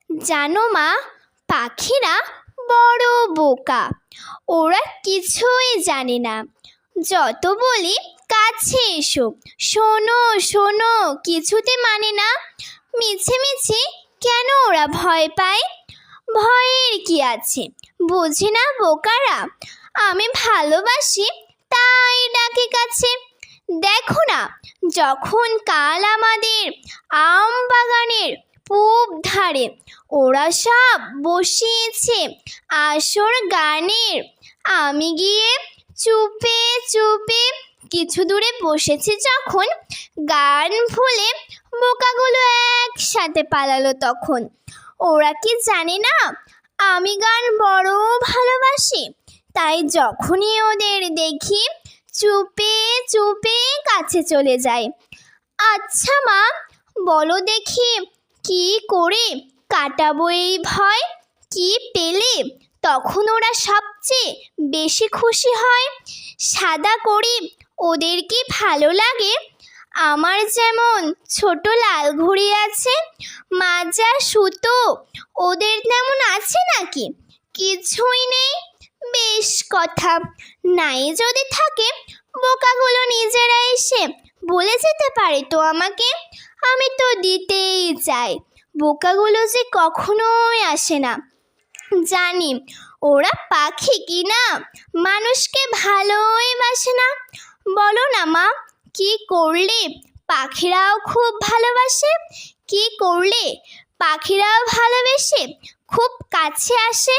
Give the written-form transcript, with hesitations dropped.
জানো মা, পাখিরা বড় বোকা। ওরা কিছুই জানে না। যত বলি কাছে এসো, শোনো শোনো, কিছুতে মানে না। মিছে মিছে কেন ওরা ভয় পায়? ভয়ের কি আছে, বোঝে না বোকারা। আমি ভালোবাসি তাই ডাকে কাছে। দেখো না, যখন কাল আমাদের আম বাগানের পূব ধারে ওরা সব বসিয়েছে আসর গানের, আমি গিয়ে চুপে চুপে কিছু দূরে বসেছি যখন, গান ভুলে বোকাগুলো একসাথে পালালো তখন। ওরা কি জানে না আমি গান বড় ভালোবাসি? তাই যখনই ওদের দেখি চুপে চুপে কাছে চলে যায়। আচ্ছা মা, বলো দেখি, কি করে কাটাবো এই ভয়? কি পেলে তখন ওরা সবচেয়ে বেশি খুশি হয়? সাদা করি ওদের কি ভালো লাগে? আমার যেমন ছোট লাল ঘুড়ি আছে, মাজা সুতো ওদের তেমন আছে নাকি? কিছুই নেই। বেশ কথা, নাই যদি থাকে বোকাগুলো নিজেরা এসে বলে যেতে পারে তো আমাকে। আমি তো দিতেই চাই, বোকাগুলো যে কখনোই আসে না। জানি ওরা পাখি কি না, মানুষকে ভালোই বাসে না। বলো না মা, কি করলে পাখিরাও খুব ভালোবাসে? কি করলে পাখিরাও ভালোবেসে খুব কাছে আসে?